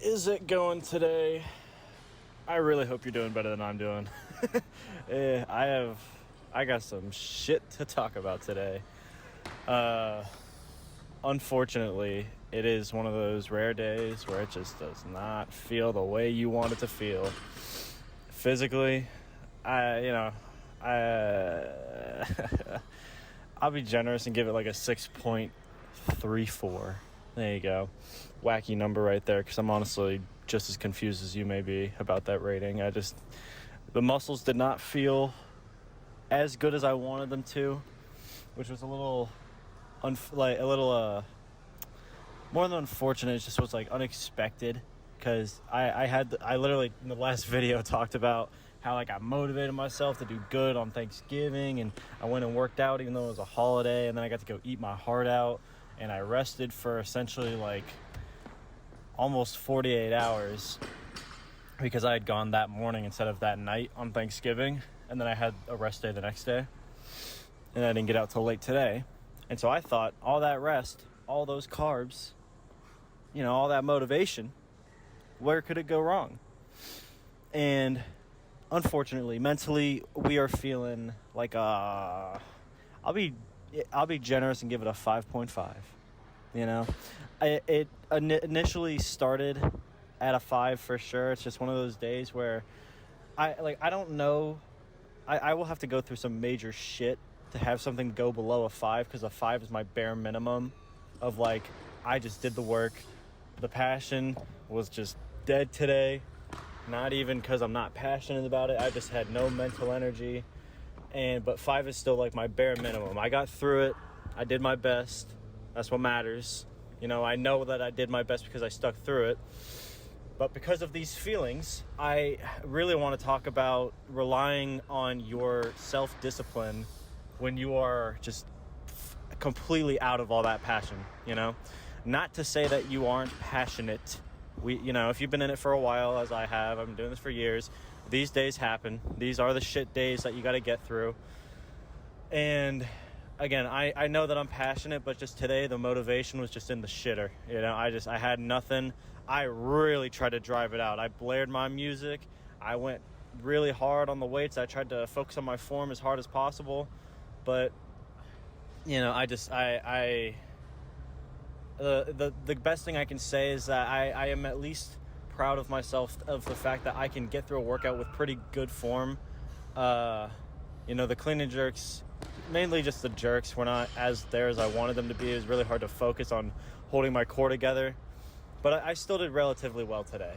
is it going today? I really hope you're doing better than I'm doing. I got some shit to talk about today. Unfortunately, it is one of those rare days where it just does not feel the way you want it to feel. Physically, I I'll be generous and give it like a 6.34. There you go. Wacky number right there, because I'm honestly just as confused as you may be about that rating. The muscles did not feel as good as I wanted them to, which was a little more than unfortunate. It just was like unexpected, because I literally in the last video talked about how like I motivated myself to do good on Thanksgiving, and I went and worked out even though it was a holiday, and then I got to go eat my heart out, and I rested for essentially like almost 48 hours because I had gone that morning instead of that night on Thanksgiving, and then I had a rest day the next day, and I didn't get out till late today. And so I thought all that rest, all those carbs, all that motivation, where could it go wrong? And unfortunately, mentally, we are feeling like I'll be generous and give it a 5.5. It initially started at a 5 for sure. It's just one of those days where I don't know. I will have to go through some major shit to have something go below a 5, because a 5 is my bare minimum of like, I just did the work. The passion was just dead today. Not even because I'm not passionate about it. I just had no mental energy. But 5 is still like my bare minimum. I got through it. I did my best. That's what matters. I know that I did my best because I stuck through it. But because of these feelings, I really want to talk about relying on your self-discipline when you are just completely out of all that passion, Not to say that you aren't passionate. If you've been in it for a while, as I have, I've been doing this for years, these days happen. These are the shit days that you got to get through. And again, I know that I'm passionate, but just today the motivation was just in the shitter. I had nothing. I really tried to drive it out. I blared my music. I went really hard on the weights. I tried to focus on my form as hard as possible. But, the best thing I can say is that I am at least proud of myself, of the fact that I can get through a workout with pretty good form. The clean and jerks, mainly just the jerks, were not as there as I wanted them to be. It was really hard to focus on holding my core together. But I still did relatively well today.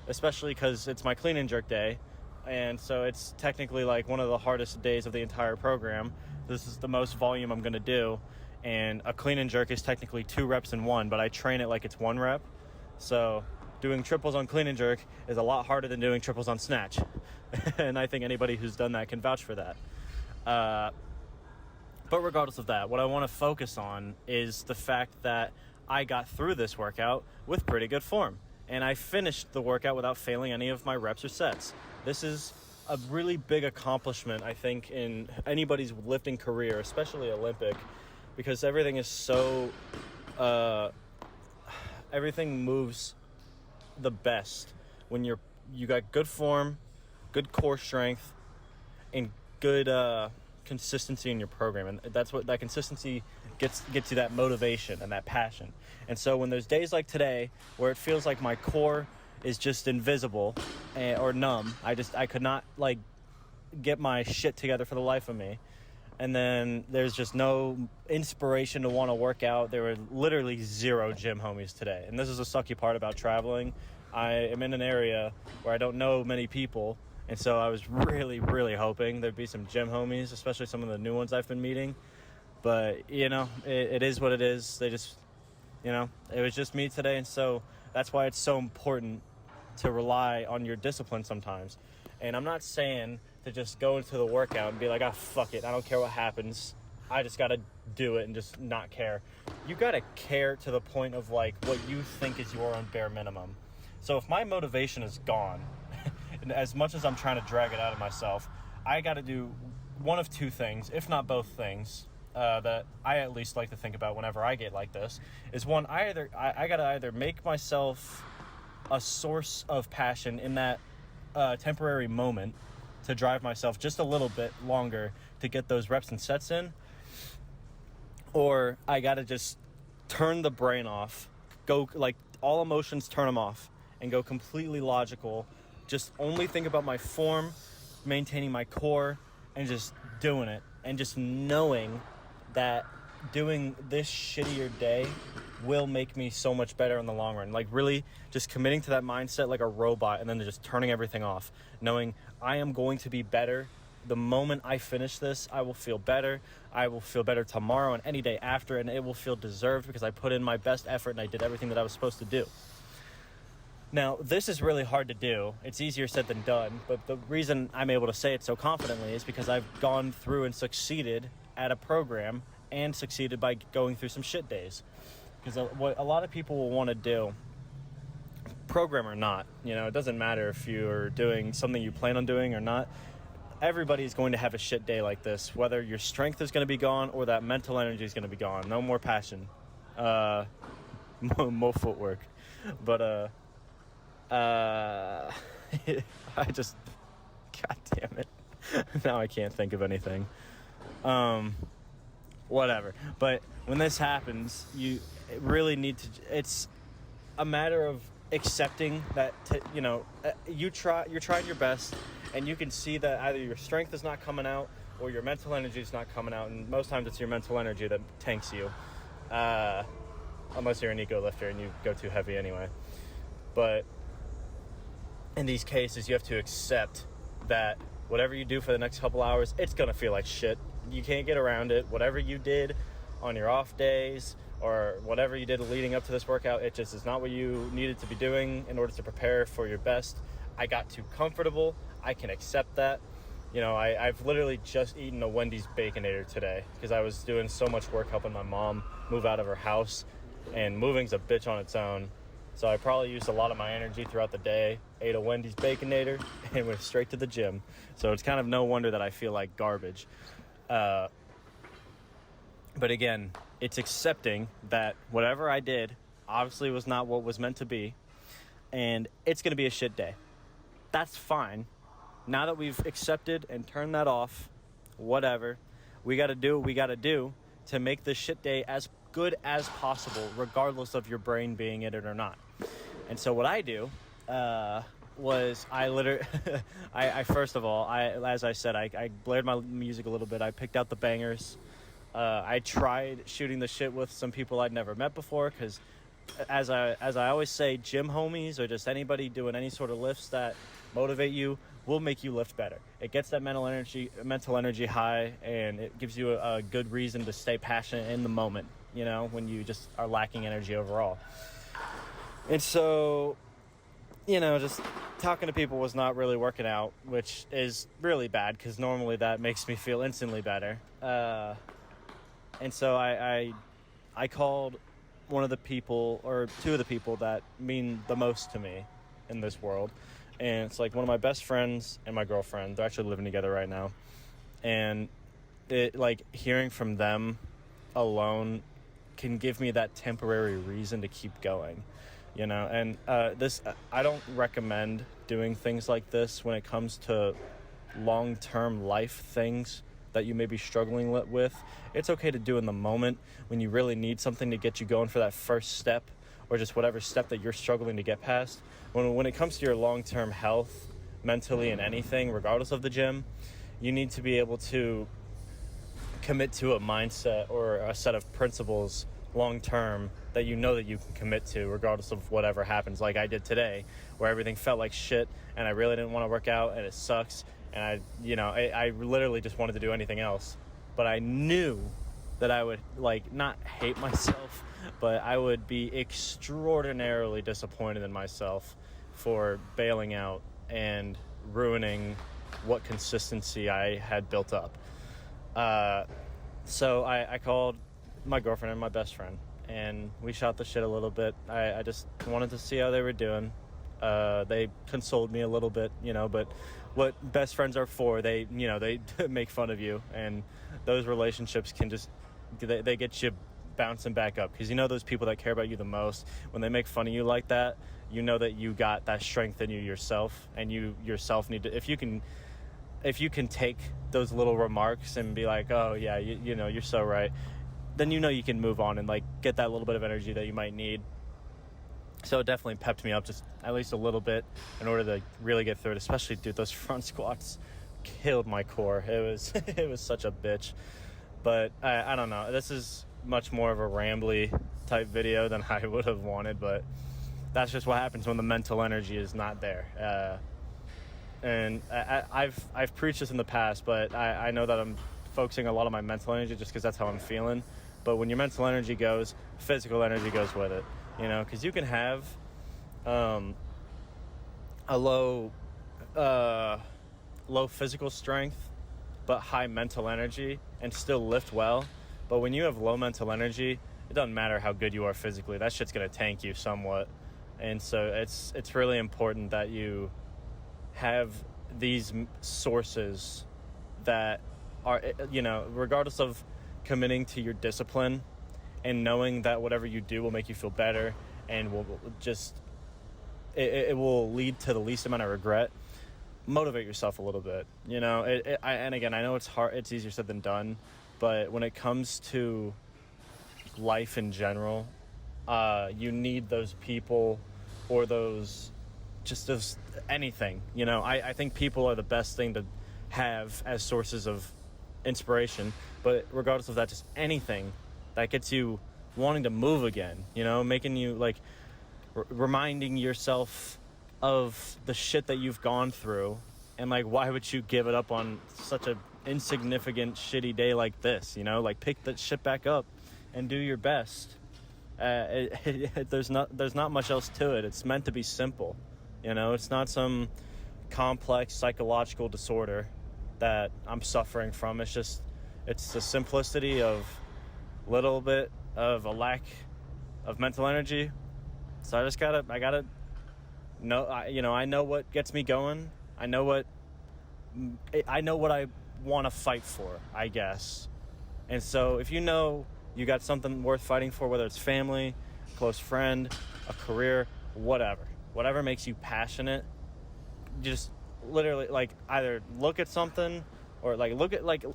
Especially because it's my clean and jerk day. And so it's technically like one of the hardest days of the entire program. This is the most volume I'm going to do. And a clean and jerk is technically 2 reps in 1, but I train it like it's 1 rep. So doing triples on clean and jerk is a lot harder than doing triples on snatch. And I think anybody who's done that can vouch for that. But regardless of that, what I want to focus on is the fact that I got through this workout with pretty good form. And I finished the workout without failing any of my reps or sets. This is a really big accomplishment, I think, in anybody's lifting career, especially Olympic, because everything is so... everything moves the best when you got good form, good core strength, and good consistency in your program. And that's what that consistency gets you, that motivation and that passion. And so when there's days like today where it feels like my core is just invisible or numb, I could not like get my shit together for the life of me. And then there's just no inspiration to want to work out. There were literally 0 gym homies today. And this is the sucky part about traveling. I am in an area where I don't know many people. And so I was really, really hoping there'd be some gym homies, especially some of the new ones I've been meeting. But, it is what it is. They just, it was just me today. And so that's why it's so important to rely on your discipline sometimes. And I'm not saying to just go into the workout and be like, fuck it, I don't care what happens. I just got to do it and just not care. You got to care to the point of like what you think is your own bare minimum. So if my motivation is gone, and as much as I'm trying to drag it out of myself, I got to do one of 2 things, if not both things, that I at least like to think about whenever I get like this, is one, I got to either make myself a source of passion in that temporary moment to drive myself just a little bit longer to get those reps and sets in, or I gotta just turn the brain off, go like all emotions, turn them off, and go completely logical, just only think about my form, maintaining my core, and just doing it, and just knowing that doing this shittier day will make me so much better in the long run. Like really just committing to that mindset like a robot, and then just turning everything off, knowing I am going to be better. The moment I finish this, I will feel better. I will feel better tomorrow and any day after, and it will feel deserved because I put in my best effort and I did everything that I was supposed to do. Now, this is really hard to do. It's easier said than done, but the reason I'm able to say it so confidently is because I've gone through and succeeded at a program and succeeded by going through some shit days. Because what a lot of people will want to do, program or not, it doesn't matter if you're doing something you plan on doing or not. Everybody's going to have a shit day like this, whether your strength is going to be gone or that mental energy is going to be gone. No more passion. More footwork. But, I just, God damn it. Now I can't think of anything. Whatever. But when this happens, you really need to, it's a matter of accepting that, you're trying your best, and you can see that either your strength is not coming out or your mental energy is not coming out, and most times it's your mental energy that tanks you, unless you're an ego lifter and you go too heavy anyway. But in these cases, you have to accept that whatever you do for the next couple hours, it's going to feel like shit. You can't get around it. Whatever you did on your off days or whatever you did leading up to this workout, it just is not what you needed to be doing in order to prepare for your best. I got too comfortable. I can accept that. I've literally just eaten a Wendy's Baconator today because I was doing so much work helping my mom move out of her house, and moving's a bitch on its own. So I probably used a lot of my energy throughout the day, ate a Wendy's Baconator, and went straight to the gym. So it's kind of no wonder that I feel like garbage. But again, it's accepting that whatever I did obviously was not what was meant to be, and it's going to be a shit day. That's fine. Now that we've accepted and turned that off, whatever, we got to do what we got to do to make this shit day as good as possible, regardless of your brain being in it or not. And so what I do was I literally, first of all, as I said, I blared my music a little bit. I picked out the bangers. I tried shooting the shit with some people I'd never met before, because as I always say, gym homies or just anybody doing any sort of lifts that motivate you will make you lift better. It gets that mental energy high, and it gives you a good reason to stay passionate in the moment, when you just are lacking energy overall. And so, just talking to people was not really working out, which is really bad because normally that makes me feel instantly better. And so I called one of the people, or two of the people that mean the most to me in this world. And it's like one of my best friends and my girlfriend. They're actually living together right now. And it, like, hearing from them alone can give me that temporary reason to keep going, and this, I don't recommend doing things like this when it comes to long-term life things that you may be struggling with. It's okay to do in the moment when you really need something to get you going for that first step, or just whatever step that you're struggling to get past. When it comes to your long-term health, mentally and anything, regardless of the gym, you need to be able to commit to a mindset or a set of principles long-term that that you can commit to regardless of whatever happens, like I did today, where everything felt like shit and I really didn't want to work out and it sucks, and I literally just wanted to do anything else. But I knew that I would, not hate myself, but I would be extraordinarily disappointed in myself for bailing out and ruining what consistency I had built up. So I called my girlfriend and my best friend, and we shot the shit a little bit. I just wanted to see how they were doing. They consoled me a little bit, but what best friends are for, they make fun of you, and those relationships can just, they get you bouncing back up, because you know those people that care about you the most, when they make fun of you like that, you know that you got that strength in you yourself, and you yourself need to, if you can take those little remarks and be like, oh yeah, you know, you're so right, then you know you can move on and like get that little bit of energy that you might need. So it definitely pepped me up just at least a little bit in order to really get through it. Especially, dude, those front squats killed my core. It was it was such a bitch. But I don't know. This is much more of a rambly type video than I would have wanted, but that's just what happens when the mental energy is not there. And I've preached this in the past, but I know that I'm focusing a lot on my mental energy just because that's how I'm feeling. But when your mental energy goes, physical energy goes with it. You know, because you can have a low physical strength but high mental energy and still lift well. But when you have low mental energy, it doesn't matter how good you are physically. That shit's going to tank you somewhat. And so it's really important that you have these sources that are, you know, regardless of committing to your discipline and knowing that whatever you do will make you feel better and will just, it will lead to the least amount of regret. Motivate yourself a little bit, you know. And again, I know it's hard, it's easier said than done, but when it comes to life in general, you need those people or those anything, you know. I think people are the best thing to have as sources of inspiration, but regardless of that, just anything that gets you wanting to move again, you know, making you like reminding yourself of the shit that you've gone through, and like, why would you give it up on such a insignificant shitty day like this, you know? Like, pick that shit back up and do your best. There's not much else to it. It's meant to be simple, you know. It's not some complex psychological disorder that I'm suffering from. It's the simplicity of little bit of a lack of mental energy. So I gotta know, I know what gets me going. I know what I want to fight for, I guess. And so if you know you got something worth fighting for, whether it's family, a close friend, a career, whatever makes you passionate, just literally like either look at something or like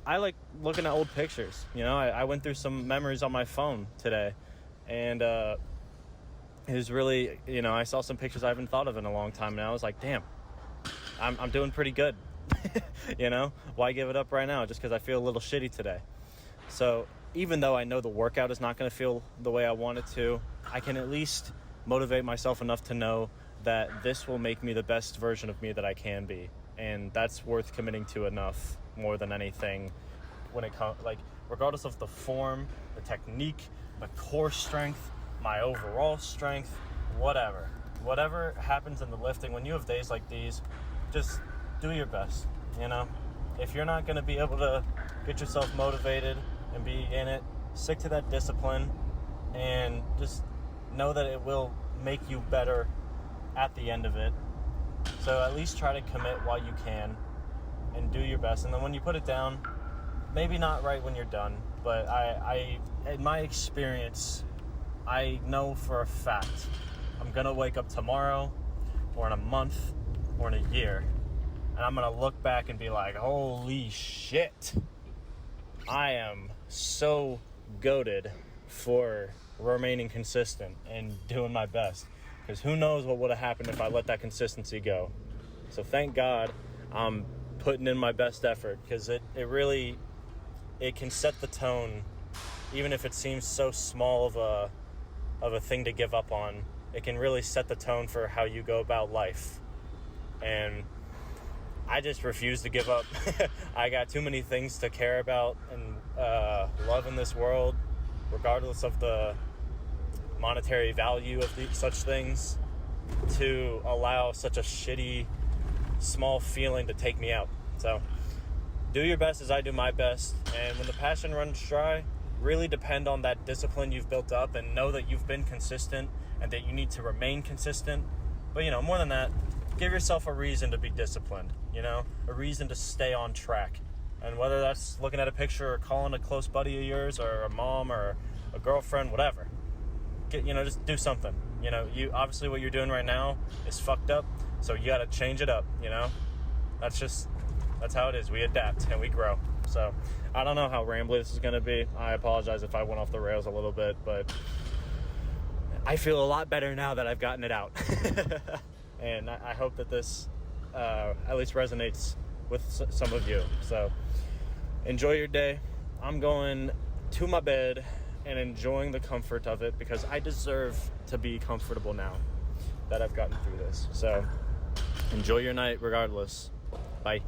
I like looking at old pictures. You know, I went through some memories on my phone today, and it was really, you know, I saw some pictures I haven't thought of in a long time, and I was like, damn, I'm doing pretty good. You know, why give it up right now just because I feel a little shitty today? So even though I know the workout is not going to feel the way I want it to, I can at least motivate myself enough to know that this will make me the best version of me that I can be. And that's worth committing to enough, more than anything, when it comes, like, regardless of the form, the technique, the core strength, my overall strength, whatever happens in the lifting, when you have days like these, just do your best, you know. If you're not going to be able to get yourself motivated and be in it, stick to that discipline and just know that it will make you better at the end of it. So at least try to commit while you can and do your best. And then when you put it down, maybe not right when you're done, but I in my experience, I know for a fact I'm going to wake up tomorrow or in a month or in a year, and I'm going to look back and be like, holy shit, I am so goated for remaining consistent and doing my best. Because who knows what would have happened if I let that consistency go. So thank God I'm putting in my best effort, because it really can set the tone. Even if it seems so small of a thing to give up on, it can really set the tone for how you go about life. And I just refuse to give up. I got too many things to care about and love in this world, regardless of the monetary value of such things, to allow such a shitty, small feeling to take me out. So do your best as I do my best, and when the passion runs dry, really depend on that discipline you've built up and know that you've been consistent and that you need to remain consistent. But, you know, more than that, give yourself a reason to be disciplined, you know, a reason to stay on track. And whether that's looking at a picture or calling a close buddy of yours or a mom or a girlfriend, whatever. Just do something. You obviously what you're doing right now is fucked up, so you got to change it up. That's how it is. We adapt and we grow. So I don't know how rambly this is going to be. I apologize if I went off the rails a little bit, but I feel a lot better now that I've gotten it out. And I hope that this at least resonates with some of you. So enjoy your day. I'm going to my bed and enjoying the comfort of it, because I deserve to be comfortable now that I've gotten through this. So enjoy your night regardless. Bye.